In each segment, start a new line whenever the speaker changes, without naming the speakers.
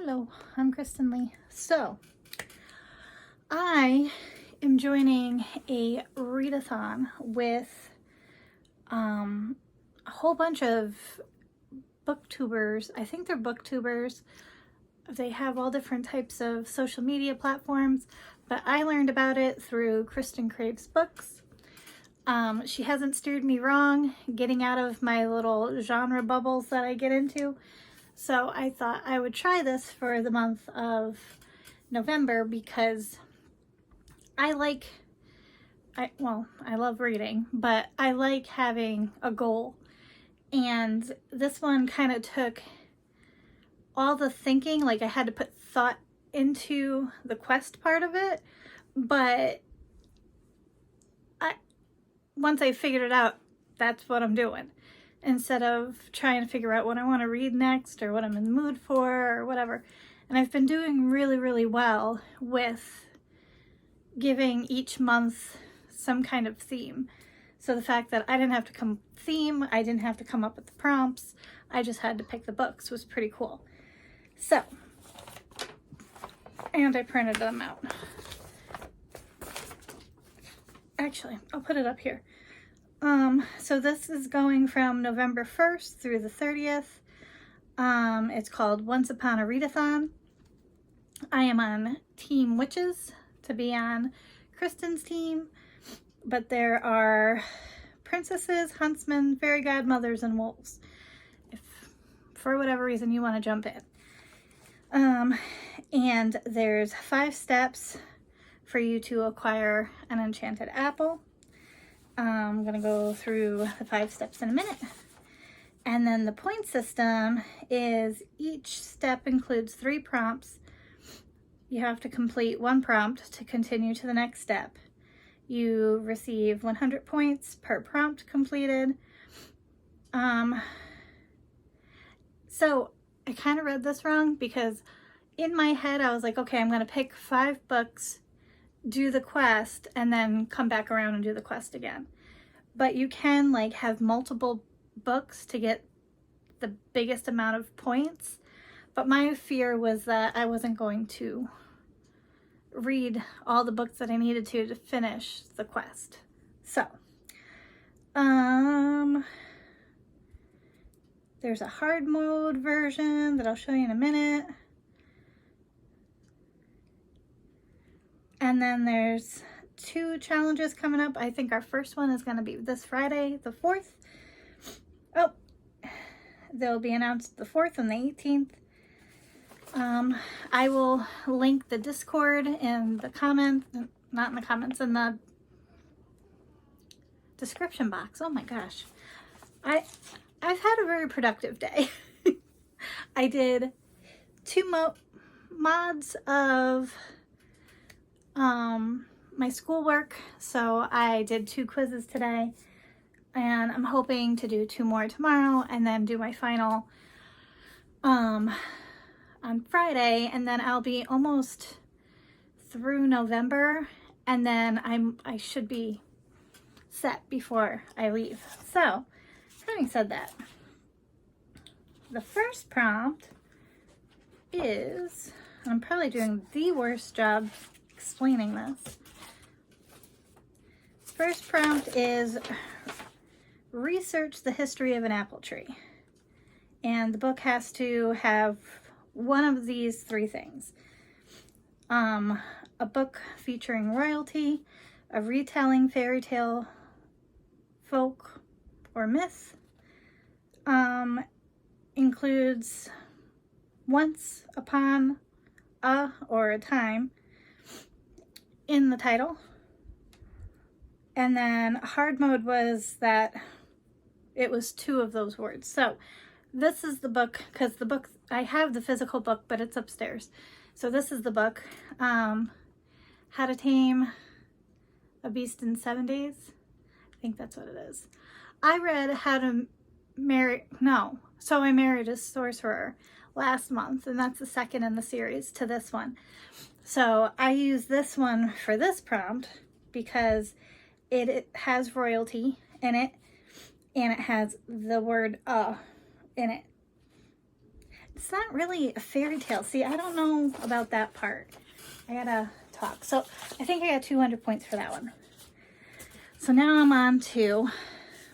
Hello, I'm Kristen Lee. So, I am joining a readathon with a whole bunch of booktubers. I think they're booktubers. They have all different types of social media platforms, but I learned about it through Kristen Crave's books. She hasn't steered me wrong, getting out of my little genre bubbles that I get into. So I thought I would try this for the month of November because I love reading, but I like having a goal. And this one kind of took all the thinking, like I had to put thought into the quest part of it, but once I figured it out, that's what I'm doing. Instead of trying to figure out what I want to read next or what I'm in the mood for or whatever. And I've been doing really, really well with giving each month some kind of theme. So the fact that I didn't have to I didn't have to come up with the prompts, I just had to pick the books was pretty cool. So, and I printed them out. Actually, I'll put it up here. So this is going from November 1st through the 30th. It's called Once Upon a Readathon. I am on Team Witches to be on Kristen's team, but there are princesses, huntsmen, fairy godmothers, and wolves. If for whatever reason you want to jump in. And there's 5 steps for you to acquire an enchanted apple. I'm going to go through the 5 steps in a minute. And then the point system is each step includes 3 prompts. You have to complete 1 prompt to continue to the next step. You receive 100 points per prompt completed. So I kind of read this wrong because in my head I was like, okay, I'm going to pick 5 books, do the quest, and then come back around and do the quest again. But you can like have multiple books to get the biggest amount of points. But my fear was that I wasn't going to read all the books that I needed to finish the quest. So, there's a hard mode version that I'll show you in a minute. And then there's 2 challenges coming up. I think our first one is going to be this Friday, the 4th. Oh, they'll be announced the 4th and the 18th. I will link the Discord in the comments, not in the comments, in the description box. Oh my gosh. I've had a very productive day. I did 2 mods of my schoolwork, so I did 2 quizzes today, and I'm hoping to do 2 more tomorrow and then do my final on Friday, and then I'll be almost through November, and then I should be set before I leave. So having said that, the first prompt is, and I'm probably doing the worst job explaining this. First prompt is research the history of an apple tree. And the book has to have one of these 3 things. A book featuring royalty, a retelling fairy tale, folk, or myth. Includes once upon a or a time in the title. And then hard mode was that it was 2 of those words. So this is the book, because the book, I have the physical book, but it's upstairs. So this is the book, How to Tame a Beast in 7 Days. I think that's what it is. I read So I Married a Sorcerer last month, and that's the second in the series to this one. So I use this one for this prompt because it has royalty in it, and it has the word in it. it's not really a fairy tale. See, I don't know about that part. I gotta talk. So I think I got 200 points for that one. So now I'm on to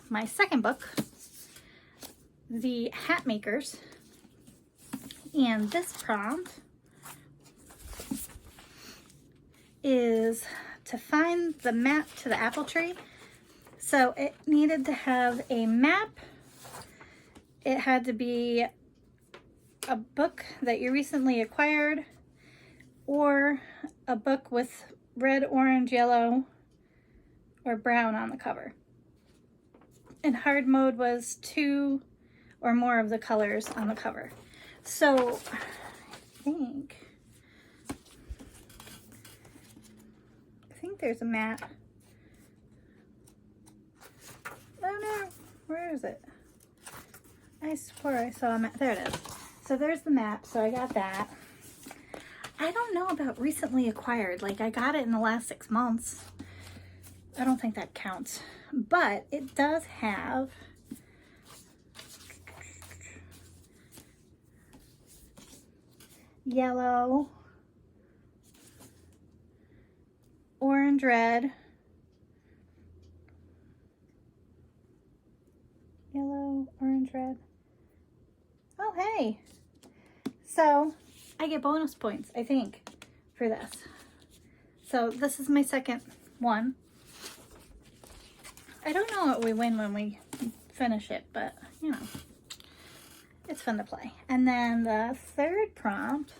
my second book, The Hat Makers. And this prompt is to find the map to the apple tree. So it needed to have a map. It had to be a book that you recently acquired, or a book with red, orange, yellow, or brown on the cover. And hard mode was 2 or more of the colors on the cover. So I think there's a map. Oh no, where is it? I swore I saw a map. There it is. So there's the map, so I got that. I don't know about recently acquired. Like, I got it in the last 6 months. I don't think that counts. But it does have yellow, orange, red, yellow, orange, red. Oh, hey. So I get bonus points, I think, for this. So this is my second one. I don't know what we win when we finish it, but you know, it's fun to play. And then the third prompt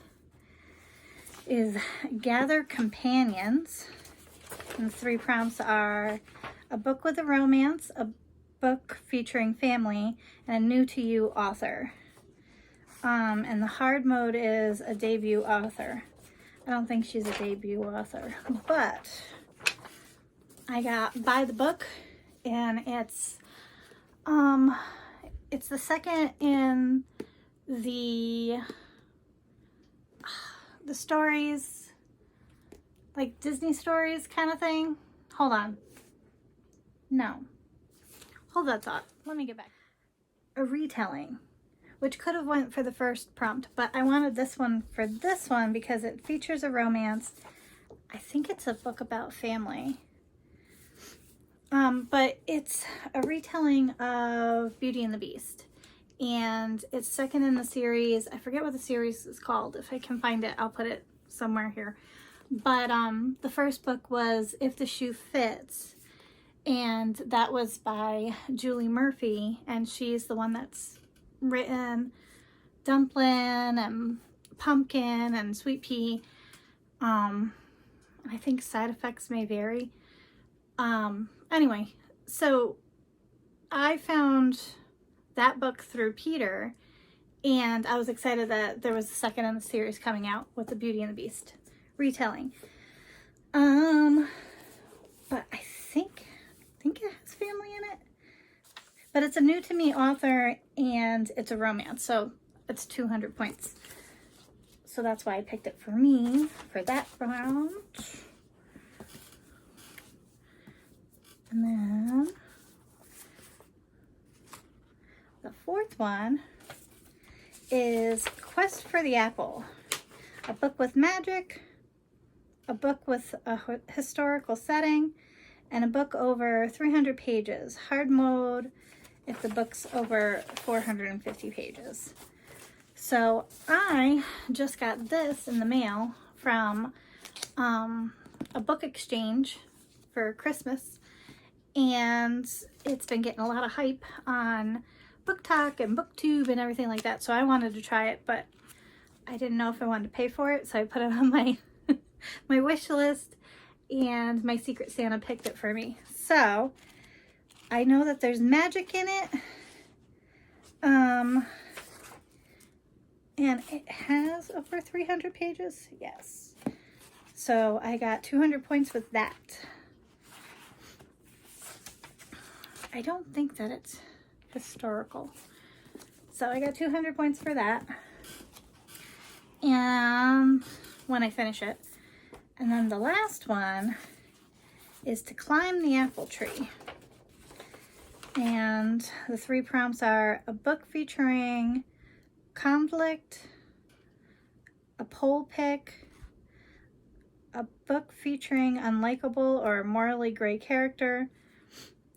is gather companions. And the 3 prompts are a book with a romance, a book featuring family, and a new to you author. And the hard mode is a debut author. I don't think she's a debut author, but I got Buy the Book, and it's the second in the stories, like Disney stories kind of thing. Hold on. No. Hold that thought. Let me get back. A retelling, which could have went for the first prompt, but I wanted this one for this one because it features a romance. I think it's a book about family. But it's a retelling of Beauty and the Beast. And it's second in the series. I forget what the series is called. If I can find it, I'll put it somewhere here. But the first book was If the Shoe Fits. And that was by Julie Murphy. And she's the one that's written Dumpling and Pumpkin and Sweet Pea. I think Side Effects May Vary. Anyway, so I found that book through Peter, and I was excited that there was a second in the series coming out with the Beauty and the Beast retelling. But I think it has family in it. But it's a new to me author, and it's a romance, so it's 200 points. So that's why I picked it for me for that round. And then the fourth one is Quest for the Apple. A book with magic, a book with a historical setting, and a book over 300 pages. Hard mode if the book's over 450 pages. So I just got this in the mail from a book exchange for Christmas. And it's been getting a lot of hype on Book Talk and BookTube and everything like that. So I wanted to try it, but I didn't know if I wanted to pay for it. So I put it on my my wish list, and my Secret Santa picked it for me. So I know that there's magic in it. And it has over 300 pages. Yes. So I got 200 points with that. I don't think that it's historical. So I got 200 points for that. And when I finish it. And then the last one is to climb the apple tree. And the 3 prompts are a book featuring conflict, a poll pick, a book featuring unlikable or morally gray character,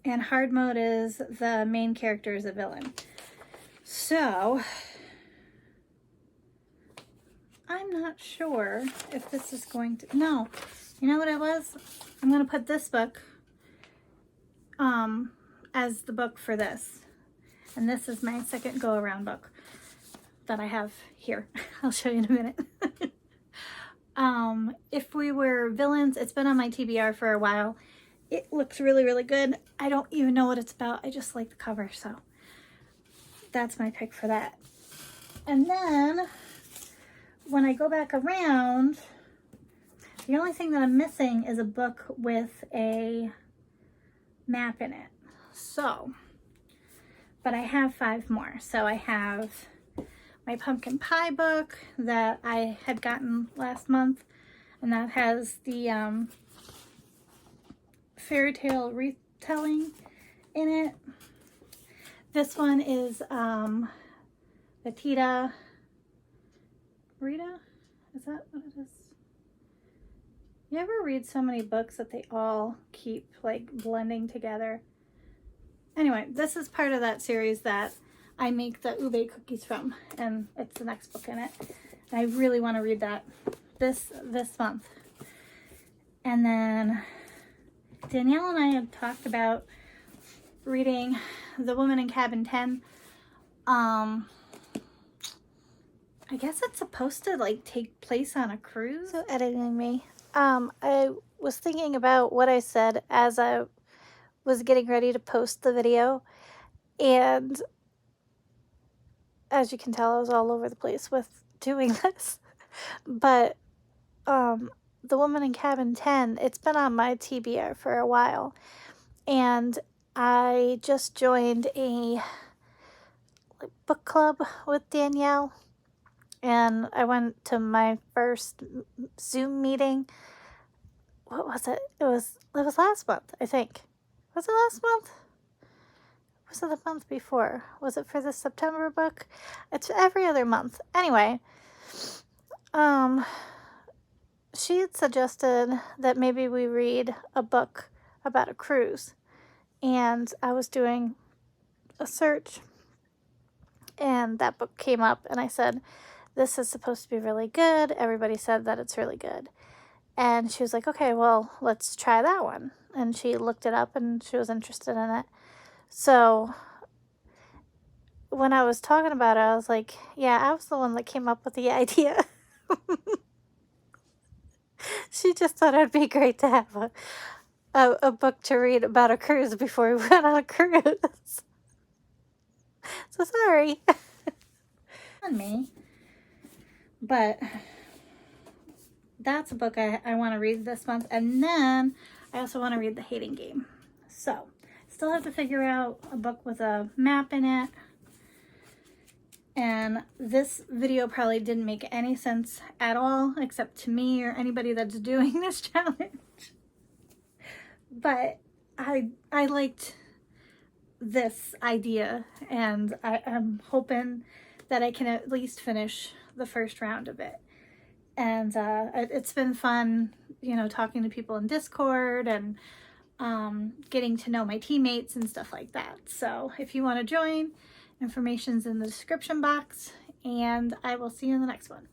and hard mode is the main character is a villain. So I'm not sure if this is going to, no, you know what it was? I'm going to put this book as the book for this. And this is my second go around book that I have here. I'll show you in a minute. If we were villains, it's been on my TBR for a while. It looks really, really good. I don't even know what it's about. I just like the cover, so that's my pick for that. And then when I go back around, the only thing that I'm missing is a book with a map in it. So, but I have 5 more. So I have my pumpkin pie book that I had gotten last month, and that has the fairy tale retelling in it. This one is the Rita. Is that what it is? You ever read so many books that they all keep like blending together? Anyway, this is part of that series that I make the ube cookies from, and it's the next book in it. And I really want to read that this month. And then Danielle and I have talked about reading The Woman in Cabin 10. I guess it's supposed to like take place on a cruise. So editing me. I was thinking about what I said as I was getting ready to post the video, and as you can tell, I was all over the place with doing this. But The Woman in Cabin 10, it's been on my TBR for a while, and I just joined a book club with Danielle, and I went to my first Zoom meeting. What was it? It was last month, I think. Was it last month? Was it the month before? Was it for the September book? It's every other month. Anyway, she had suggested that maybe we read a book about a cruise. And I was doing a search, and that book came up, and I said, this is supposed to be really good. Everybody said that it's really good. And she was like, okay, well, let's try that one. And she looked it up, and she was interested in it. So when I was talking about it, I was like, yeah, I was the one that came up with the idea. She just thought it'd be great to have a book to read about a cruise before we went on a cruise. So sorry. On me. But that's a book I want to read this month. And then I also want to read The Hating Game. So still have to figure out a book with a map in it. And this video probably didn't make any sense at all, except to me or anybody that's doing this challenge. But I liked this idea, and I'm hoping that I can at least finish the first round of it. And it's been fun, you know, talking to people in Discord and getting to know my teammates and stuff like that. So if you want to join, information's in the description box, and I will see you in the next one.